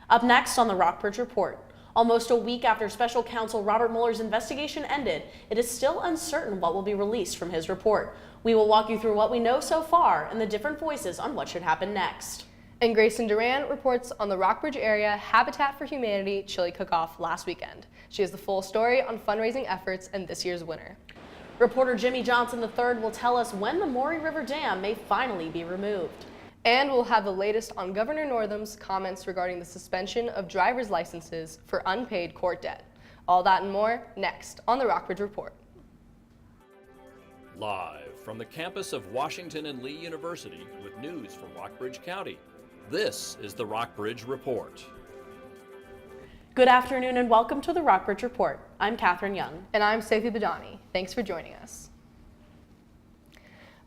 Up next on the Rockbridge Report. Almost a week after special counsel Robert Mueller's investigation ended, it is still uncertain what will be released from his report. We will walk you through what we know so far and the different voices on what should happen next. And Grayson Duran reports on the Rockbridge area Habitat for Humanity chili cook-off last weekend. She has the full story on fundraising efforts and this year's winner. Reporter Jimmy Johnson III will tell us when the Maury River Dam may finally be removed. And we'll have the latest on Governor Northam's comments regarding the suspension of driver's licenses for unpaid court debt. All that and more next on the Rockbridge Report. Live from the campus of Washington and Lee University with news from Rockbridge County, this is the Rockbridge Report. Good afternoon and welcome to the Rockbridge Report. I'm Catherine Young. And I'm Seifi Badani. Thanks for joining us.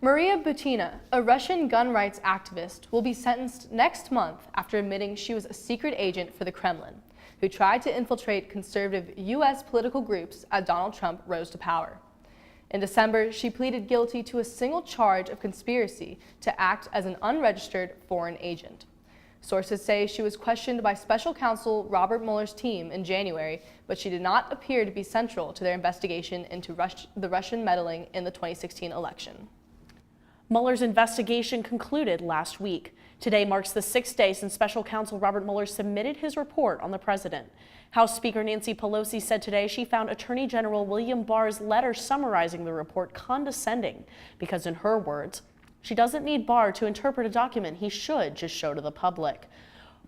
Maria Butina, a Russian gun rights activist, will be sentenced next month after admitting she was a secret agent for the Kremlin, who tried to infiltrate conservative U.S. political groups as Donald Trump rose to power. In December, she pleaded guilty to a single charge of conspiracy to act as an unregistered foreign agent. Sources say she was questioned by special counsel Robert Mueller's team in January, but she did not appear to be central to their investigation into the Russian meddling in the 2016 election. Mueller's investigation concluded last week. Today marks the 6th day since special counsel Robert Mueller submitted his report on the president. House Speaker Nancy Pelosi said today she found Attorney General William Barr's letter summarizing the report condescending because, in her words, she doesn't need Barr to interpret a document he should just show to the public.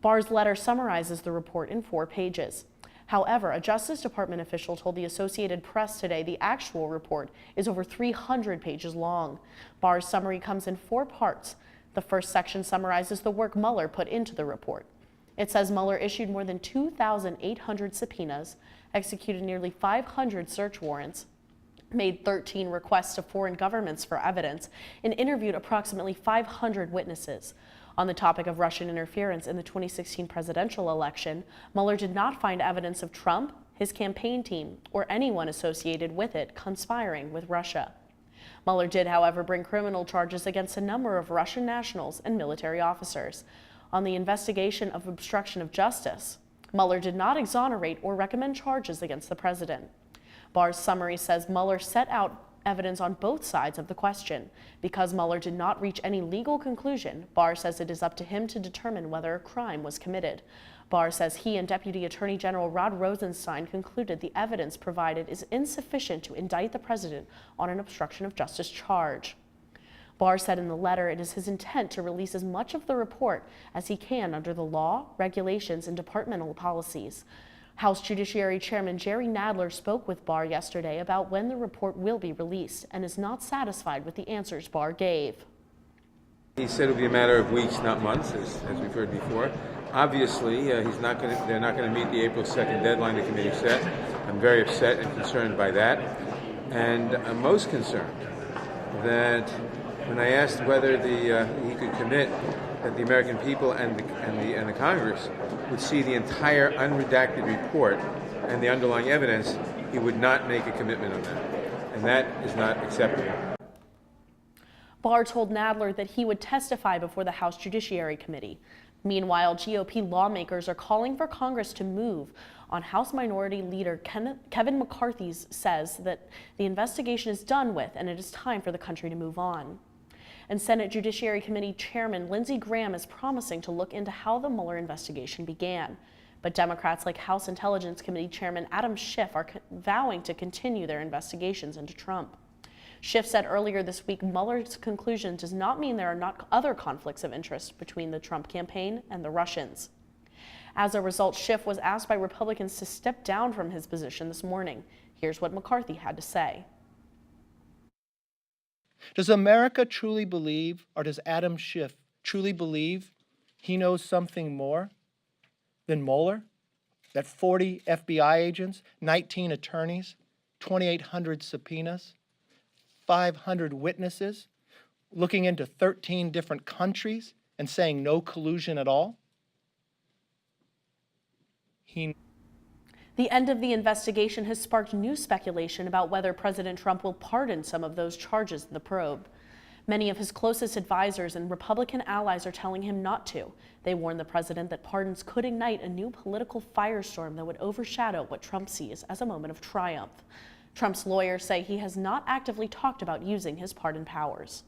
Barr's letter summarizes the report in 4 pages. However, a Justice Department official told the Associated Press today the actual report is over 300 pages long. Barr's summary comes in 4 parts. The first section summarizes the work Mueller put into the report. It says Mueller issued more than 2,800 subpoenas, executed nearly 500 search warrants, made 13 requests to foreign governments for evidence, and interviewed approximately 500 witnesses. On the topic of Russian interference in the 2016 presidential election, Mueller did not find evidence of Trump, his campaign team, or anyone associated with it conspiring with Russia. Mueller did, however, bring criminal charges against a number of Russian nationals and military officers. On the investigation of obstruction of justice, Mueller did not exonerate or recommend charges against the president. Barr's summary says Mueller set out evidence on both sides of the question. Because Mueller did not reach any legal conclusion, Barr says it is up to him to determine whether a crime was committed. Barr says he and Deputy Attorney General Rod Rosenstein concluded the evidence provided is insufficient to indict the president on an obstruction of justice charge. Barr said in the letter it is his intent to release as much of the report as he can under the law, regulations, and departmental policies. House Judiciary Chairman Jerry Nadler spoke with Barr yesterday about when the report will be released and is not satisfied with the answers Barr gave. He said it would be a matter of weeks, not months, as we've heard before. Obviously, they're not going to meet the April 2nd deadline the committee set. I'm very upset and concerned by that. And I'm most concerned that when I asked whether he could commit that the American people and the Congress would see the entire unredacted report and the underlying evidence, he would not make a commitment on that. And that is not acceptable. Barr told Nadler that he would testify before the House Judiciary Committee. Meanwhile, GOP lawmakers are calling for Congress to move on. House Minority Leader Kevin McCarthy says that the investigation is done with and it is time for the country to move on. And Senate Judiciary Committee Chairman Lindsey Graham is promising to look into how the Mueller investigation began. But Democrats like House Intelligence Committee Chairman Adam Schiff are vowing to continue their investigations into Trump. Schiff said earlier this week Mueller's conclusion does not mean there are not other conflicts of interest between the Trump campaign and the Russians. As a result, Schiff was asked by Republicans to step down from his position this morning. Here's what McCarthy had to say. Does America truly believe, or does Adam Schiff truly believe he knows something more than Mueller? That 40 FBI agents, 19 attorneys, 2,800 subpoenas, 500 witnesses, looking into 13 different countries and saying no collusion at all? The end of the investigation has sparked new speculation about whether President Trump will pardon some of those charges in the probe. Many of his closest advisors and Republican allies are telling him not to. They warn the president that pardons could ignite a new political firestorm that would overshadow what Trump sees as a moment of triumph. Trump's lawyers say he has not actively talked about using his pardon powers.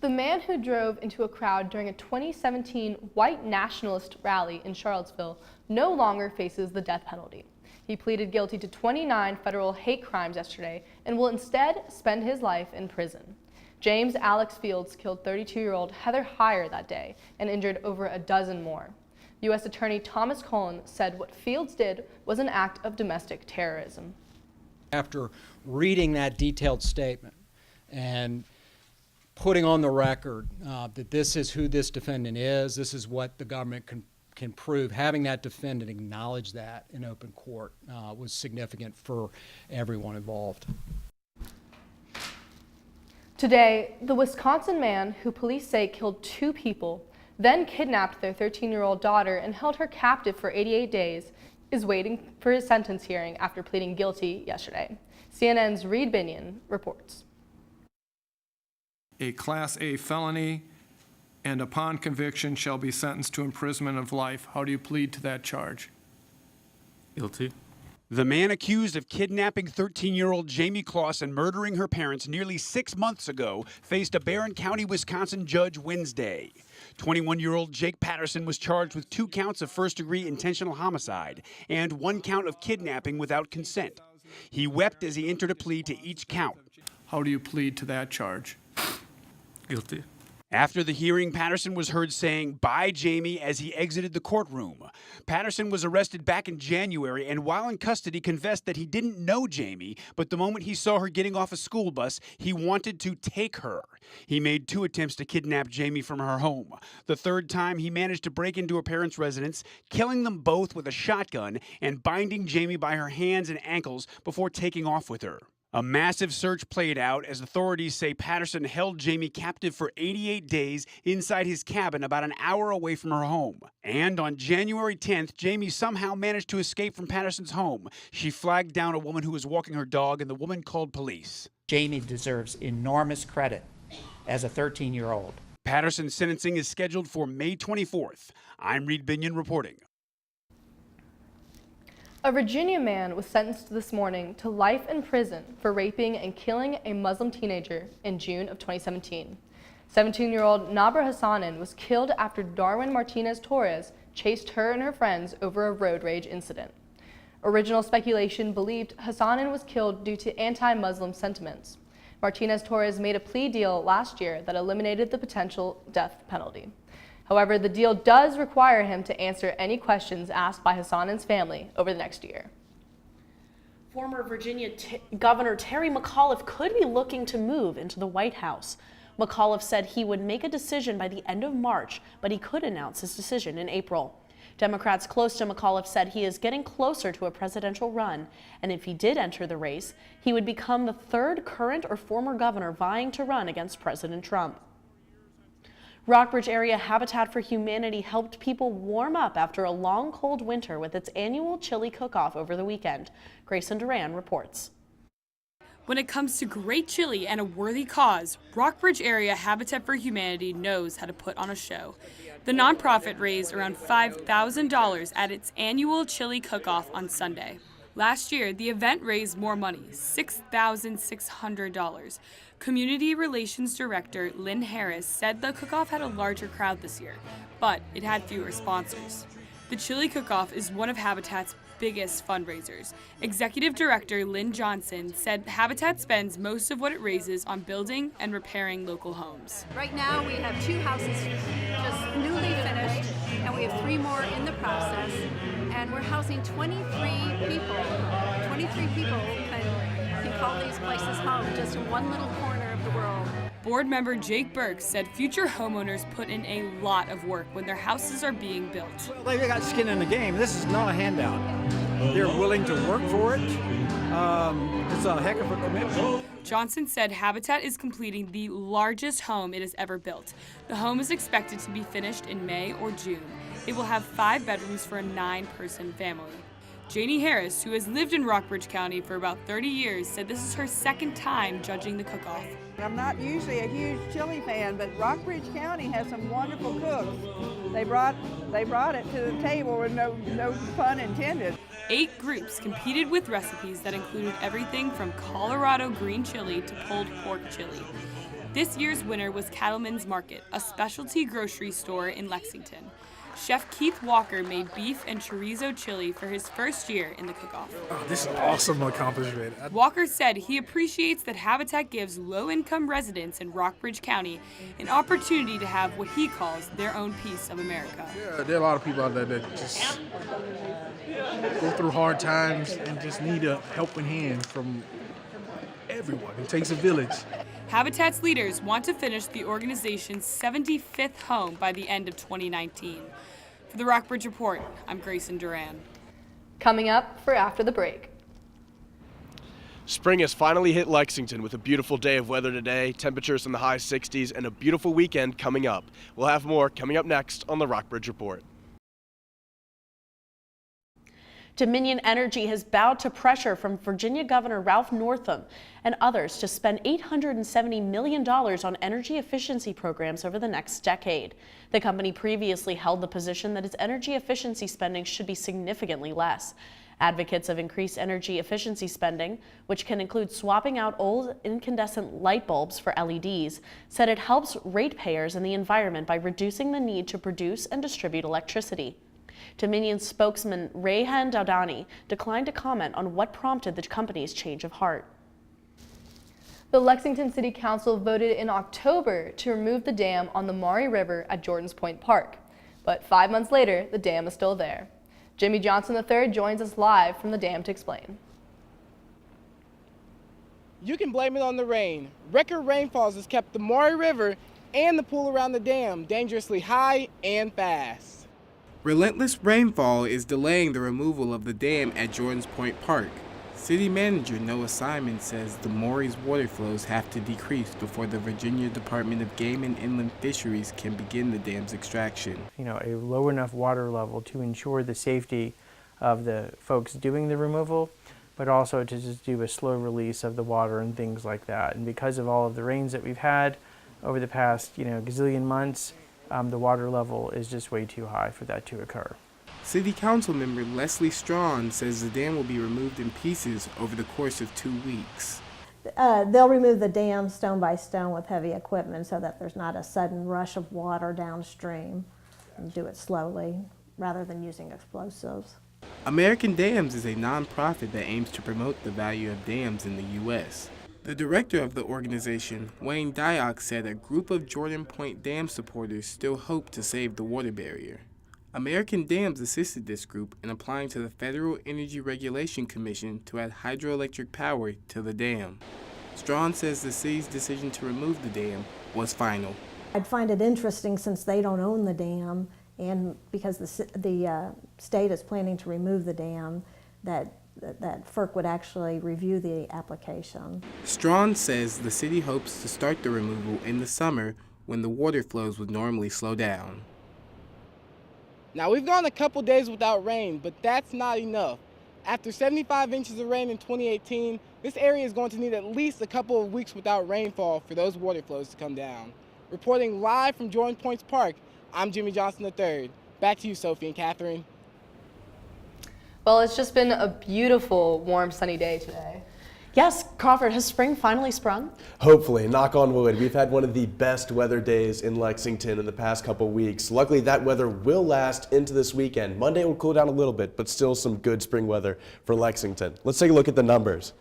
The man who drove into a crowd during a 2017 white nationalist rally in Charlottesville no longer faces the death penalty. He pleaded guilty to 29 federal hate crimes yesterday and will instead spend his life in prison. James Alex Fields killed 32-year-old Heather Heyer that day and injured over a dozen more. U.S. Attorney Thomas Cullen said what Fields did was an act of domestic terrorism. After reading that detailed statement and putting on the record that this is who this defendant is, this is what the government can prove, having that defendant acknowledge that in open court was significant for everyone involved. Today, the Wisconsin man who police say killed 2 people, then kidnapped their 13-year-old daughter and held her captive for 88 days, is waiting for his sentence hearing after pleading guilty yesterday. CNN's Reed Binion reports. A Class A felony, and upon conviction shall be sentenced to imprisonment of life. How do you plead to that charge? Guilty. The man accused of kidnapping 13-year-old Jamie Kloss and murdering her parents nearly 6 months ago faced a Barron County, Wisconsin judge Wednesday. 21-year-old Jake Patterson was charged with 2 counts of first-degree intentional homicide and 1 count of kidnapping without consent. He wept as he entered a plea to each count. How do you plead to that charge? Guilty. After the hearing, Patterson was heard saying, "Bye, Jamie," as he exited the courtroom. Patterson was arrested back in January and while in custody confessed that he didn't know Jamie, but the moment he saw her getting off a school bus, he wanted to take her. He made 2 attempts to kidnap Jamie from her home. The 3rd time, he managed to break into her parents' residence, killing them both with a shotgun and binding Jamie by her hands and ankles before taking off with her. A massive search played out as authorities say Patterson held Jamie captive for 88 days inside his cabin about an hour away from her home. And on January 10th, Jamie somehow managed to escape from Patterson's home. She flagged down a woman who was walking her dog, and the woman called police. Jamie deserves enormous credit as a 13-year-old. Patterson's sentencing is scheduled for May 24th. I'm Reed Binion reporting. A Virginia man was sentenced this morning to life in prison for raping and killing a Muslim teenager in June of 2017. 17-year-old Nabra Hassanin was killed after Darwin Martinez Torres chased her and her friends over a road rage incident. Original speculation believed Hassanin was killed due to anti-Muslim sentiments. Martinez Torres made a plea deal last year that eliminated the potential death penalty. However, the deal does require him to answer any questions asked by Hassanin's family over the next year. Former Virginia Governor Terry McAuliffe could be looking to move into the White House. McAuliffe said he would make a decision by the end of March, but he could announce his decision in April. Democrats close to McAuliffe said he is getting closer to a presidential run, and if he did enter the race, he would become the 3rd current or former governor vying to run against President Trump. Rockbridge area Habitat for Humanity helped people warm up after a long, cold winter with its annual chili cook-off over the weekend. Grayson Duran reports. When it comes to great chili and a worthy cause, Rockbridge area Habitat for Humanity knows how to put on a show. The nonprofit raised around $5,000 at its annual chili cook-off on Sunday. Last year, the event raised more money, $6,600. Community Relations Director Lynn Harris said the cook-off had a larger crowd this year, but it had fewer sponsors. The Chili Cook-Off is one of Habitat's biggest fundraisers. Executive Director Lynn Johnson said Habitat spends most of what it raises on building and repairing local homes. Right now we have 2 houses just newly finished, and we have 3 more in the process, and we're housing 23 people. 23 people can call these places home, just in one little corner of the world. Board member Jake Burke said future homeowners put in a lot of work when their houses are being built. Well, they got skin in the game. This is not a handout. They're willing to work for it. It's a heck of a commitment. Johnson said Habitat is completing the largest home it has ever built. The home is expected to be finished in May or June. It will have 5 bedrooms for a 9-person family. Janie Harris, who has lived in Rockbridge County for about 30 years, said this is her second time judging the cook-off. I'm not usually a huge chili fan, but Rockbridge County has some wonderful cooks. They brought it to the table with no pun intended. 8 groups competed with recipes that included everything from Colorado green chili to pulled pork chili. This year's winner was Cattleman's Market, a specialty grocery store in Lexington. Chef Keith Walker made beef and chorizo chili for his first year in the cook-off. Oh, this is an awesome accomplishment. Walker said he appreciates that Habitat gives low-income residents in Rockbridge County an opportunity to have what he calls their own piece of America. Yeah, there are a lot of people out there that just go through hard times and just need a helping hand from everyone. It takes a village. Habitat's leaders want to finish the organization's 75th home by the end of 2019. For the Rockbridge Report, I'm Grayson Duran. Coming up for after the break. Spring has finally hit Lexington with a beautiful day of weather today, temperatures in the high 60s, and a beautiful weekend coming up. We'll have more coming up next on the Rockbridge Report. Dominion Energy has bowed to pressure from Virginia Governor Ralph Northam and others to spend $870 million on energy efficiency programs over the next decade. The company previously held the position that its energy efficiency spending should be significantly less. Advocates of increased energy efficiency spending, which can include swapping out old incandescent light bulbs for LEDs, said it helps ratepayers and the environment by reducing the need to produce and distribute electricity. Dominion spokesman Rayhan Dowdani declined to comment on what prompted the company's change of heart. The Lexington City Council voted in October to remove the dam on the Maury River at Jordan's Point Park. But 5 months later, the dam is still there. Jimmy Johnson III joins us live from the dam to explain. You can blame it on the rain. Record rainfalls has kept the Maury River and the pool around the dam dangerously high and fast. Relentless rainfall is delaying the removal of the dam at Jordan's Point Park. City Manager Noah Simon says the Maury's water flows have to decrease before the Virginia Department of Game and Inland Fisheries can begin the dam's extraction. A low enough water level to ensure the safety of the folks doing the removal, but also to just do a slow release of the water and things like that. And because of all of the rains that we've had over the past, gazillion months, the water level is just way too high for that to occur. City Council member Leslie Strawn says the dam will be removed in pieces over the course of 2 weeks. They'll remove the dam stone by stone with heavy equipment so that there's not a sudden rush of water downstream, and do it slowly rather than using explosives. American Dams is a nonprofit that aims to promote the value of dams in the U.S. The director of the organization, Wayne Dyock, said a group of Jordan Point Dam supporters still hope to save the water barrier. American Dams assisted this group in applying to the Federal Energy Regulation Commission to add hydroelectric power to the dam. Strawn says the city's decision to remove the dam was final. I'd find it interesting, since they don't own the dam and because the state is planning to remove the dam, that FERC would actually review the application. Strawn says the city hopes to start the removal in the summer when the water flows would normally slow down. Now, we've gone a couple days without rain, but that's not enough. After 75 inches of rain in 2018, this area is going to need at least a couple of weeks without rainfall for those water flows to come down. Reporting live from Jordan Point's Park, I'm Jimmy Johnson III. Back to you, Sophie and Catherine. Well, it's just been a beautiful, warm, sunny day today. Yes, Crawford, has spring finally sprung? Hopefully, knock on wood. We've had one of the best weather days in Lexington in the past couple weeks. Luckily, that weather will last into this weekend. Monday will cool down a little bit, but still some good spring weather for Lexington. Let's take a look at the numbers.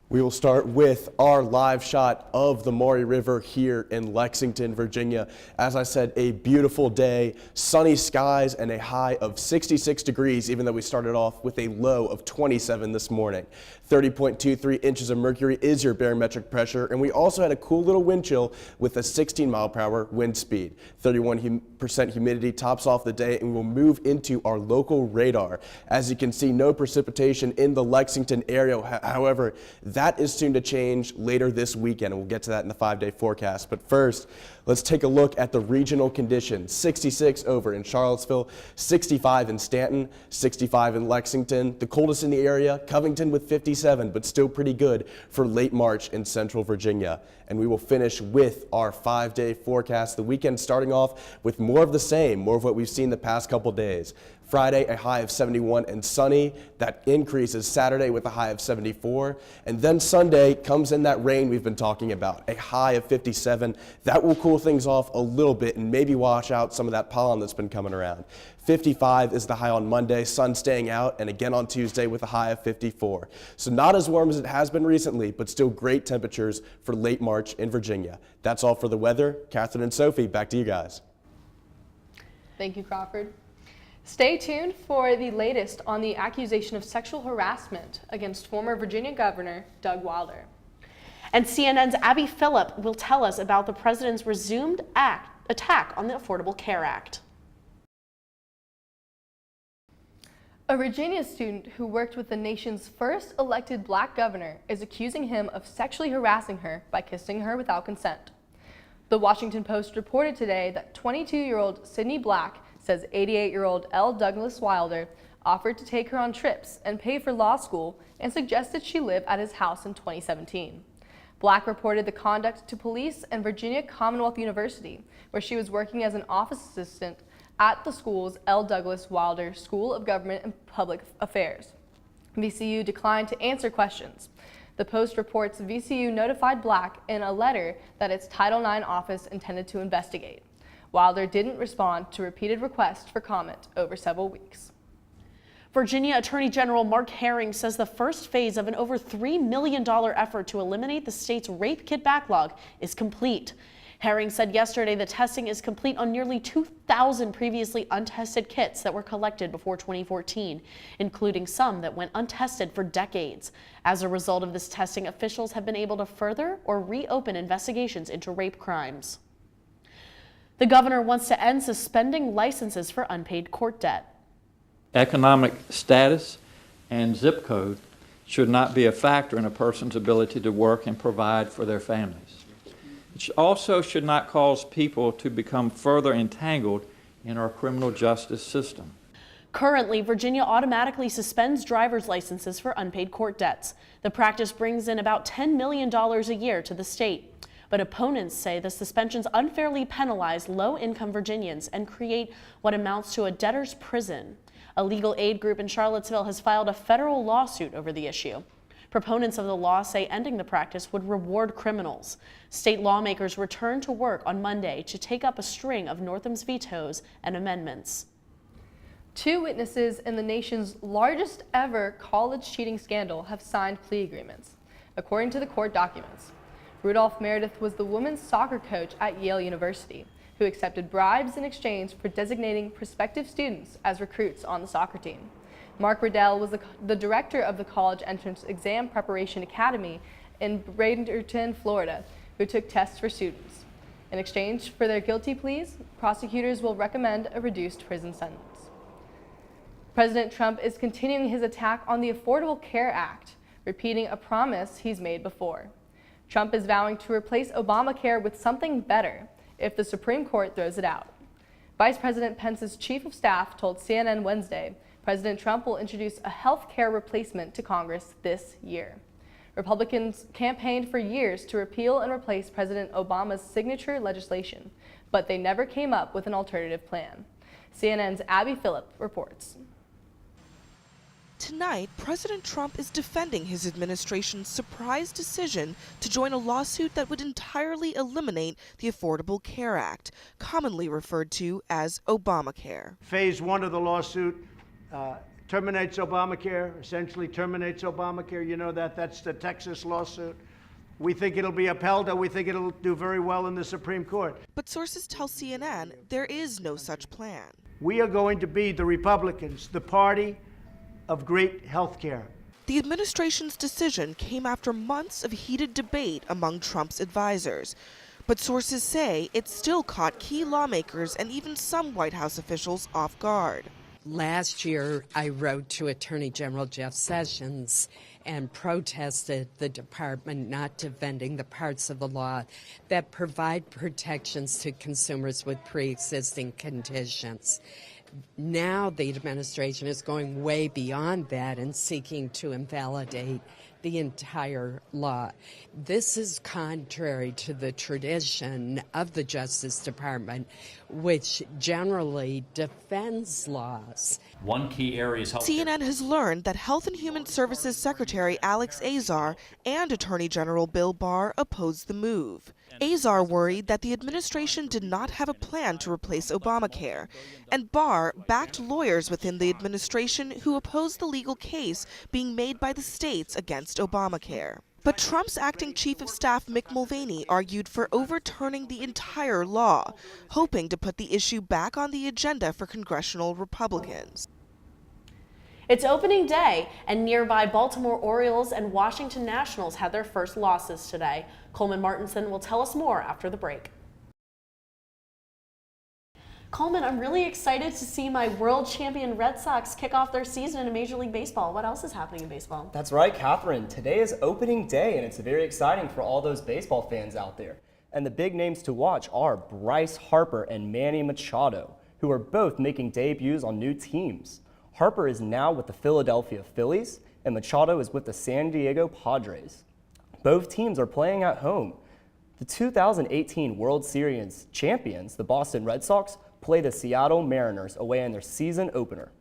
We will start with our live shot of the Maury River here in Lexington, Virginia. As I said, a beautiful day, sunny skies, and a high of 66 degrees, even though we started off with a low of 27 this morning. 30.23 inches of mercury is your barometric pressure, and we also had a cool little wind chill with a 16-mile-per-hour wind speed. 31% humidity tops off the day, and we'll move into our local radar. As you can see, no precipitation in the Lexington area. However, that that is soon to change later this weekend, and we'll get to that in the 5-day forecast. But first, let's take a look at the regional conditions. 66 over in Charlottesville, 65 in Stanton, 65 in Lexington. The coldest in the area, Covington with 57, but still pretty good for late March in central Virginia. And we will finish with our 5-day forecast. The weekend starting off with more of the same, more of what we've seen the past couple days. Friday, a high of 71 and sunny. That increases Saturday with a high of 74. And then Sunday comes in that rain we've been talking about, a high of 57. That will cool things off a little bit and maybe wash out some of that pollen that's been coming around. 55 is the high on Monday, sun staying out, and again on Tuesday with a high of 54. So not as warm as it has been recently, but still great temperatures for late March in Virginia. That's all for the weather. Catherine and Sophie, back to you guys. Thank you, Crawford. Stay tuned for the latest on the accusation of sexual harassment against former Virginia Governor Doug Wilder. And CNN's Abby Phillip will tell us about the president's resumed attack on the Affordable Care Act. A Virginia student who worked with the nation's first elected black governor is accusing him of sexually harassing her by kissing her without consent. The Washington Post reported today that 22-year-old Sydney Black says 88-year-old L. Douglas Wilder offered to take her on trips and pay for law school and suggested she live at his house in 2017. Black reported the conduct to police and Virginia Commonwealth University, where she was working as an office assistant at the school's L. Douglas Wilder School of Government and Public Affairs. VCU declined to answer questions. The Post reports VCU notified Black in a letter that its Title IX office intended to investigate. Wilder didn't respond to repeated requests for comment over several weeks. Virginia Attorney General Mark Herring says the first phase of an over $3 million effort to eliminate the state's rape kit backlog is complete. Herring said yesterday the testing is complete on nearly 2,000 previously untested kits that were collected before 2014, including some that went untested for decades. As a result of this testing, officials have been able to further or reopen investigations into rape crimes. The governor wants to end suspending licenses for unpaid court debt. Economic status and zip code should not be a factor in a person's ability to work and provide for their families. It also should not cause people to become further entangled in our criminal justice system. Currently, Virginia automatically suspends driver's licenses for unpaid court debts. The practice brings in about $10 million a year to the state. But opponents say the suspensions unfairly penalize low-income Virginians and create what amounts to a debtor's prison. A legal aid group in Charlottesville has filed a federal lawsuit over the issue. Proponents of the law say ending the practice would reward criminals. State lawmakers returned to work on Monday to take up a string of Northam's vetoes and amendments. 2 witnesses in the nation's largest ever college cheating scandal have signed plea agreements, according to the court documents. Rudolph Meredith was the women's soccer coach at Yale University, who accepted bribes in exchange for designating prospective students as recruits on the soccer team. Mark Riddell was the director of the College Entrance Exam Preparation Academy in Bradenton, Florida, who took tests for students. In exchange for their guilty pleas, prosecutors will recommend a reduced prison sentence. President Trump is continuing his attack on the Affordable Care Act, repeating a promise he's made before. Trump is vowing to replace Obamacare with something better if the Supreme Court throws it out. Vice President Pence's chief of staff told CNN Wednesday President Trump will introduce a health care replacement to Congress this year. Republicans campaigned for years to repeal and replace President Obama's signature legislation, but they never came up with an alternative plan. CNN's Abby Phillip reports. Tonight, President Trump is defending his administration's surprise decision to join a lawsuit that would entirely eliminate the Affordable Care Act, commonly referred to as Obamacare. Phase 1 of the lawsuit terminates Obamacare, essentially terminates Obamacare. You know that's the Texas lawsuit. We think it'll be upheld, and we think it'll do very well in the Supreme Court. But sources tell CNN there is no such plan. We are going to be the Republicans, the party of great health care. The administration's decision came after months of heated debate among Trump's advisors. But sources say it still caught key lawmakers and even some White House officials off guard. Last year, I wrote to Attorney General Jeff Sessions and protested the department not defending the parts of the law that provide protections to consumers with pre-existing conditions. Now the administration is going way beyond that and seeking to invalidate the entire law. This is contrary to the tradition of the Justice Department, which generally defends laws. One key area is health. CNN has learned that Health and Human Services Secretary Alex Azar and Attorney General Bill Barr opposed the move. Azar worried that the administration did not have a plan to replace Obamacare, and Barr backed lawyers within the administration who opposed the legal case being made by the states against Obamacare. But Trump's acting chief of staff Mick Mulvaney argued for overturning the entire law, hoping to put the issue back on the agenda for congressional Republicans. It's opening day, and nearby Baltimore Orioles and Washington Nationals had their first losses today. Coleman Martinson will tell us more after the break. Coleman, I'm really excited to see my world champion Red Sox kick off their season in Major League Baseball. What else is happening in baseball? That's right, Catherine. Today is opening day, and it's very exciting for all those baseball fans out there. And the big names to watch are Bryce Harper and Manny Machado, who are both making debuts on new teams. Harper is now with the Philadelphia Phillies, and Machado is with the San Diego Padres. Both teams are playing at home. The 2018 World Series champions, the Boston Red Sox, play the Seattle Mariners away in their season opener.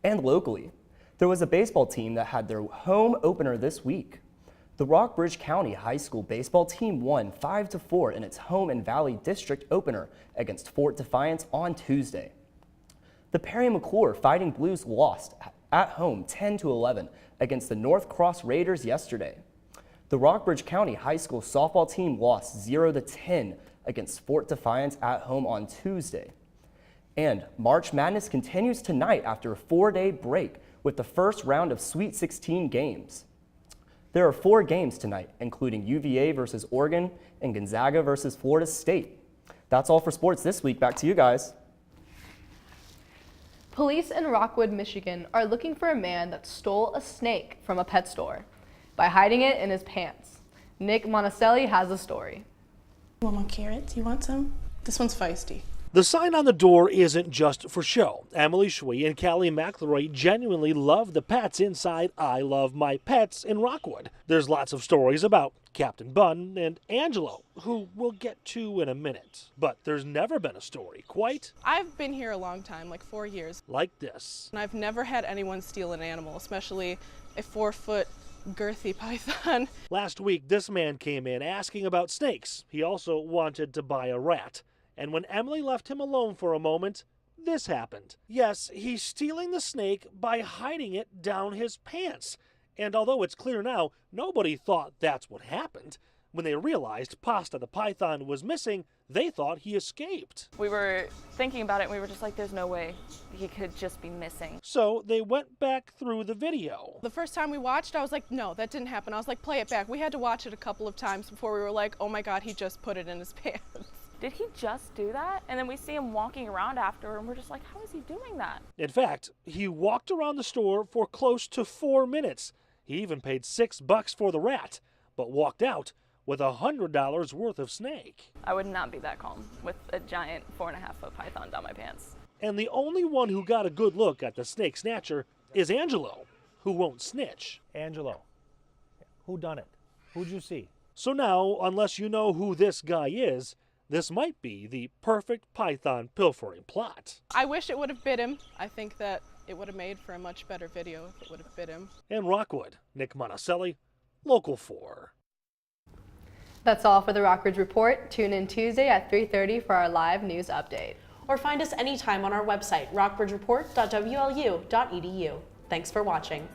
And locally, there was a baseball team that had their home opener this week. The Rockbridge County High School baseball team won 5-4 in its home and Valley District opener against Fort Defiance on Tuesday. The Perry McClure Fighting Blues lost at home 10-11 against the North Cross Raiders yesterday. The Rockbridge County High School softball team lost 0-10 against Fort Defiance at home on Tuesday. And March Madness continues tonight after a 4-day break with the first round of Sweet 16 games. There are 4 games tonight, including UVA versus Oregon and Gonzaga versus Florida State. That's all for sports this week. Back to you guys. Police in Rockwood, Michigan are looking for a man that stole a snake from a pet store by hiding it in his pants. Nick Monticelli has the story. You want more carrots? You want some? This one's feisty. The sign on the door isn't just for show. Emily Schwee and Callie McElroy genuinely love the pets inside I Love My Pets in Rockwood. There's lots of stories about Captain Bunn and Angelo, who we'll get to in a minute. But there's never been a story quite I've been here a long time, like 4 years. like this. And I've never had anyone steal an animal, especially a 4-foot girthy python. Last week, this man came in asking about snakes. He also wanted to buy a rat. And when Emily left him alone for a moment, this happened. Yes, he's stealing the snake by hiding it down his pants. And although it's clear now, nobody thought that's what happened. When they realized Pasta the python was missing, they thought he escaped. We were thinking about it and we were just like, there's no way he could just be missing. So they went back through the video. The first time we watched, I was like, no, that didn't happen. I was like, play it back. We had to watch it a couple of times before we were like, oh my God, he just put it in his pants. Did he just do that? And then we see him walking around after and we're just like, how is he doing that? In fact, he walked around the store for close to 4 minutes. He even paid $6 for the rat, but walked out with $100 worth of snake. I would not be that calm with a giant 4.5-foot python down my pants. And the only one who got a good look at the snake snatcher is Angelo, who won't snitch. Angelo, who done it? Who'd you see? So now, unless you know who this guy is, this might be the perfect python pilfering plot. I wish it would have bit him. I think that it would have made for a much better video if it would have bit him. In Rockwood, Nick Monticelli, Local 4. That's all for the Rockbridge Report. Tune in Tuesday at 3:30 for our live news update. Or find us anytime on our website, rockbridgereport.wlu.edu. Thanks for watching.